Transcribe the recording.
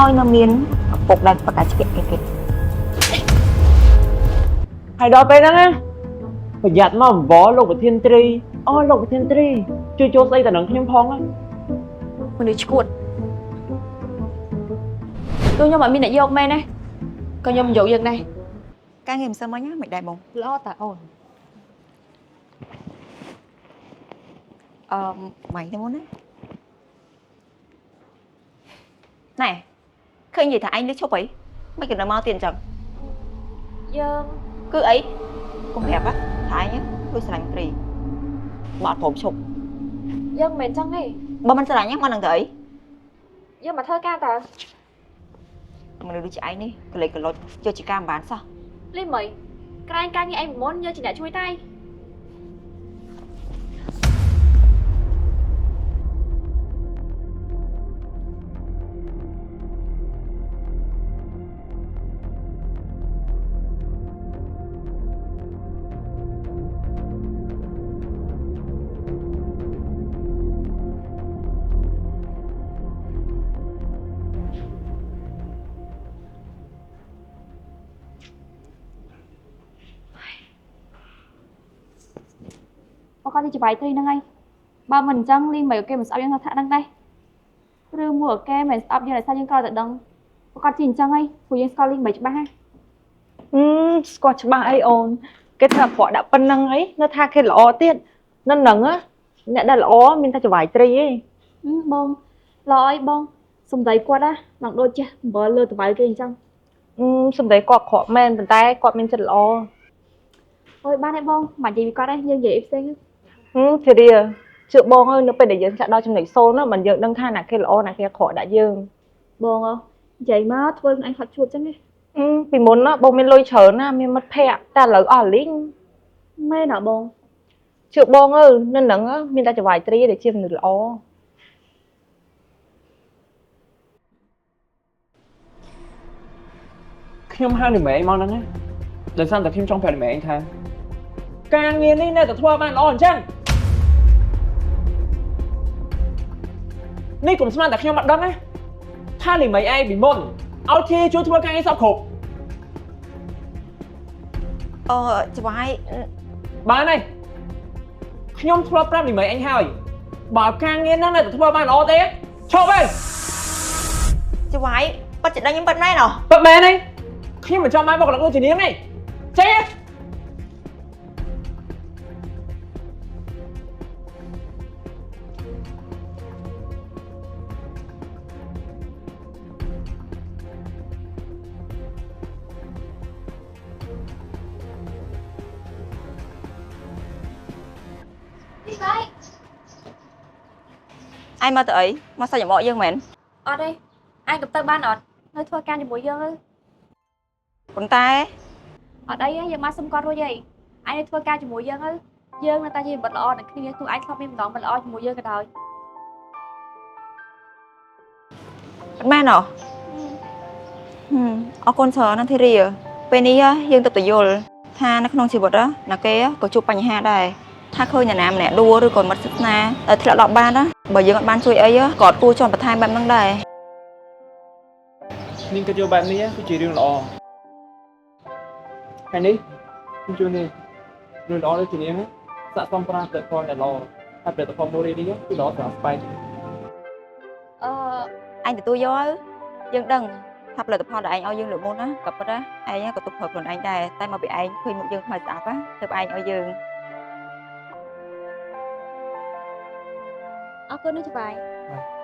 ហើយនៅមានពុកដែលប្រកាសជាគេ ហើយដល់ពេលហ្នឹងណាប្រយ័ត្នមកអំបរលោកប្រធានត្រីអូលោកប្រធានត្រីជួយចូលស្អីតែនឹងខ្ញុំផងណា មនុស្សឈួតគឺខ្ញុំអត់មានអ្នកយកមែនណាក៏ខ្ញុំយកយើងដែរ ការងារមិនសឹមមិញមិនដែរបង ល្អតាអូន ម៉ៃទៅមុនណាណែឃើញនិយាយថាឯងលឺឈប់អីមិនគិតនៅមកទៀតអញ្ចឹង យើង គឺអីកុំប្រាប់ថាឯងគឺស្រឡាញ់ត្រីបើអត់ព្រមឈប់ យើងមិនមែនចឹងទេ បើមិនស្រឡាញ់មកនឹងទៅអី យើងមកធ្វើការតើ មនុស្សដូចឯងនេះកលេចកលុចយកជាការមិនបានសោះ លីមីក្រែងការងារឯងមុនយើងជាអ្នកជួយតែ បើគាត់ទៅច្បាយត្រីហ្នឹងហើយបើមិនអញ្ចឹងលីមិនគេមិនស្អប់យើងថាហ្នឹងដែរឬមួយគេមិនស្អប់យើងដោយសារយើងក្រោយតែដឹងបើគាត់ជាអញ្ចឹងហើយព្រោះយើងស្គាល់លីមិនច្បាស់ណា ស្គាល់ច្បាស់អីអូនគេថាប្រក់ដាក់ប៉ុណ្្នឹងអីនៅថាគេល្អទៀតនៅហ្នឹងអ្នកដែលល្អមានតែច្បាយត្រីឯង បងល្អអីបងសំដីគាត់ណាឡើងដូចចេះអំបិលលើតវ៉ៃគេអញ្ចឹង សំដីគាត់ក្រក់មែនប៉ុន្តែគាត់មានចិត្តល្អ អូយបានទេបងមិននិយាយពីគាត់ទេយើងនិយាយផ្សេង ធារាជឿបងហើយនៅពេលដែលយើងចាក់ដល់ចំណុចសូន្យណាមិនយើងដឹងថាណាគេល្អណាគេអាក្រក់ដាក់យើង បងនិយាយមកធ្វើអញខត់ជួបអញ្ចឹងទេ ពីមុនណាបងមានលុយច្រើនណាមានមិត្តភ័ក្តិតែឥឡូវអស់លីង មែនហ៎បង ជឿបងនៅហ្នឹងមានតែច្បាយត្រីដែលជាមនុស្សល្អខ្ញុំហៅនិមេមកហ្នឹងណាដោយសារតែខ្ញុំចង់ប្រាប់និមេថាការងារនេះនៅតែធ្វើបានល្អអញ្ចឹងនេះកុំស្មានតែខ្ញុំអត់ដឹងណាថានិមេឯងពីមុនឲ្យជាជួយធ្វើការងារសពគ្រប់ ច្បាយ បានហើយខ្ញុំធ្លាប់ប្រាប់និមេអញហើយបើការងារហ្នឹងនៅតែធ្វើបានល្អទេឈប់ទេ ច្បាយប៉ាត់ចិត្តដឹងខ្ញុំប៉ាត់មែនហ៎ ប៉ាត់មែនទេខ្ញុំមិនចង់បានមកកន្លងដូចជានាងទេចេះ ឯងមកទៅអីមកសាច់ចំអកយើងមែន អត់ទេអញក៏ទៅបានអត់នៅធ្វើការជាមួយយើងទៅ ប៉ុន្តែ អត់អីយើងមកសុំគាត់រួចហើយអញនៅធ្វើការជាមួយយើងទៅយើងនៅតែជាមិត្តល្អនឹងគ្នាទោះអញធ្លាប់មានម្ដងមិត្តល្អជាមួយយើងក៏ដោយ មែនហ៎អរគុណច្រើនណាស់ធីរីពេលនេះយើងទៅយល់ថានៅក្នុងជីវិតណាគេក៏ជួបបញ្ហាដែរថាឃើញអ្នកណាម្នាក់ដួលឬក៏មិត្តសិក្សាដែលធ្លាក់ដល់បានណាបើយើងអត់បានជួយអីក៏អត់គួរចង់បន្ថែមបែបហ្នឹងដែរ នាងគិតយកបែបនេះគឺជារឿងល្អហើយនេះខ្ញុំជឿនេះរឿងល្អដូចជានាងស័ក្តិសមប្រាស់ទៅផងតែល្អហើយផលិតផលមួយនេះគឺល្អសម្រាប់ស្បែក អញទទួលយកយើងដឹងថាផលិតផលដែលឯងឲ្យយើងលើកមុនណាក៏ប៉ុន្តែឯងក៏ទុកប្រើខ្លួនឯងដែរតែមកពីឯងឃើញមុខយើងខ្មៅស្អាប់ណាទើបឯងឲ្យយើង អរគុណណាស់ច្បាយ បាទ